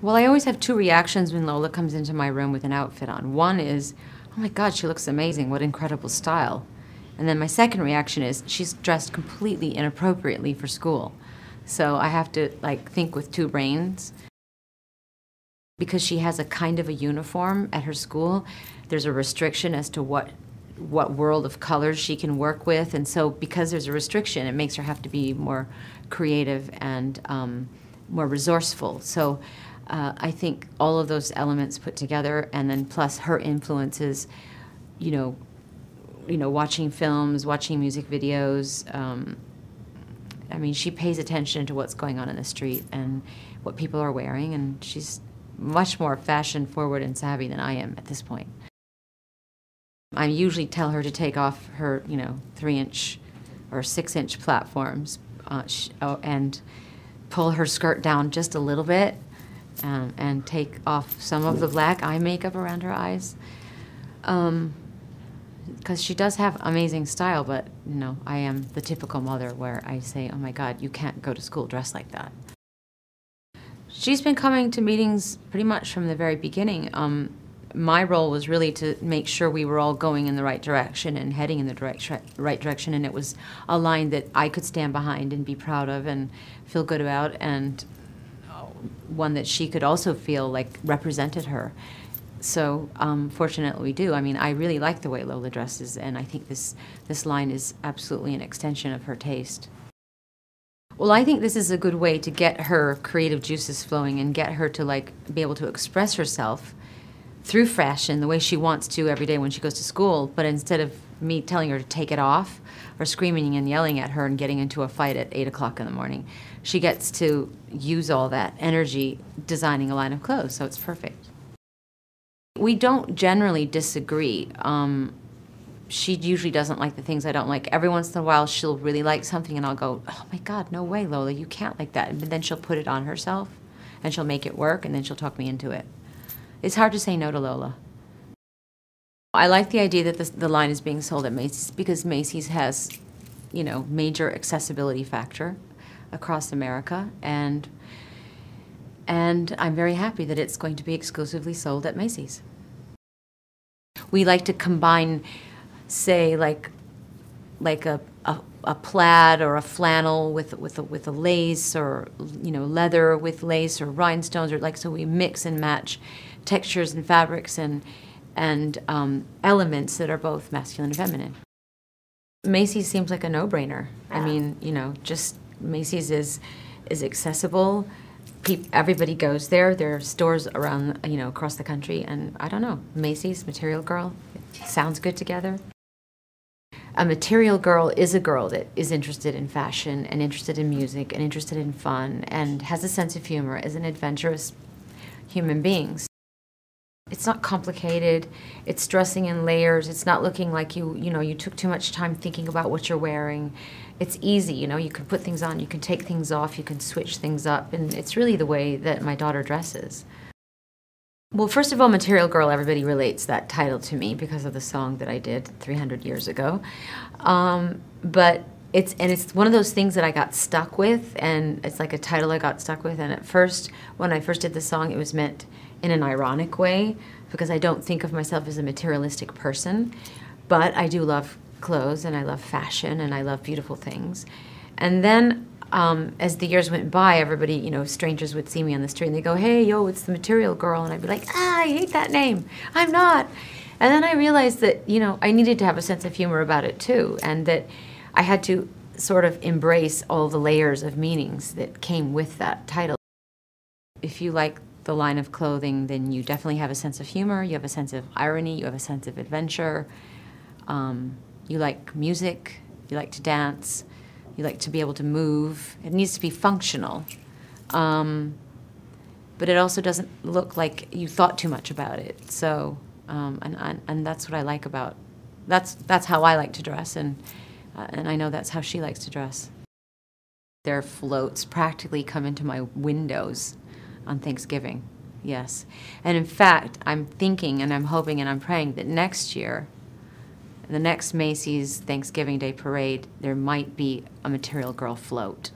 Well, I always have two reactions when Lola comes into my room with an outfit on. One is, oh my God, she looks amazing, what incredible style. And then my second reaction is, she's dressed completely inappropriately for school. So I have to like think with two brains. Because she has a kind of a uniform at her school, there's a restriction as to what world of colors she can work with. And so because there's a restriction, it makes her have to be more creative and more resourceful. So I think all of those elements put together, and then plus her influences, you know, watching films, watching music videos. I mean, she pays attention to what's going on in the street and what people are wearing, and she's much more fashion forward and savvy than I am at this point. I usually tell her to take off her, 3-inch or 6-inch platforms and pull her skirt down just a little bit and take off some of the black eye makeup around her eyes. Because she does have amazing style, but, I am the typical mother where I say, oh my God, you can't go to school dressed like that. She's been coming to meetings pretty much from the very beginning. My role was really to make sure we were all going in the right direction and heading in the right direction, and it was a line that I could stand behind and be proud of and feel good about, and one that she could also feel like represented her. So fortunately we do. I mean, I really like the way Lola dresses, and I think this line is absolutely an extension of her taste. Well, I think this is a good way to get her creative juices flowing and get her to be able to express herself through fashion the way she wants to every day when she goes to school, but instead of me telling her to take it off or screaming and yelling at her and getting into a fight at 8 o'clock in the morning, she gets to use all that energy designing a line of clothes, so it's perfect. We don't generally disagree. She usually doesn't like the things I don't like. Every once in a while she'll really like something and I'll go, oh my God, no way, Lola, you can't like that. But then she'll put it on herself and she'll make it work, and then she'll talk me into it. It's hard to say no to Lola. I like the idea that the line is being sold at Macy's because Macy's has, major accessibility factor across America, and I'm very happy that it's going to be exclusively sold at Macy's. We like to combine, say, like a plaid or a flannel with a lace, or leather with lace or rhinestones, or so we mix and match textures and fabrics and elements that are both masculine and feminine. Macy's seems like a no-brainer. I mean, just Macy's is accessible. Everybody goes there. There are stores around, across the country, and I don't know, Macy's, Material Girl, it sounds good together. A material girl is a girl that is interested in fashion and interested in music and interested in fun and has a sense of humor as an adventurous human being. It's not complicated. It's dressing in layers. It's not looking like you took too much time thinking about what you're wearing. It's easy, you can put things on, you can take things off, you can switch things up, and it's really the way that my daughter dresses. Well, first of all, Material Girl, everybody relates that title to me because of the song that I did 300 years ago. But it's one of those things that I got stuck with, and it's like a title I got stuck with. And at first, when I first did the song, it was meant in an ironic way because I don't think of myself as a materialistic person, but I do love clothes and I love fashion and I love beautiful things. And then as the years went by, everybody, strangers would see me on the street and they go, hey, yo, it's the Material Girl. And I'd be like, I hate that name. I'm not. And then I realized that, I needed to have a sense of humor about it too, and that I had to sort of embrace all the layers of meanings that came with that title. If you like the line of clothing, then you definitely have a sense of humor, you have a sense of irony, you have a sense of adventure, you like music, you like to dance, you like to be able to move. It needs to be functional, but it also doesn't look like you thought too much about it. So, and that's what I like about, that's how I like to dress, and I know that's how she likes to dress. Their floats practically come into my windows on Thanksgiving, yes. And in fact, I'm thinking and I'm hoping and I'm praying that next year, the next Macy's Thanksgiving Day Parade, there might be a Material Girl float.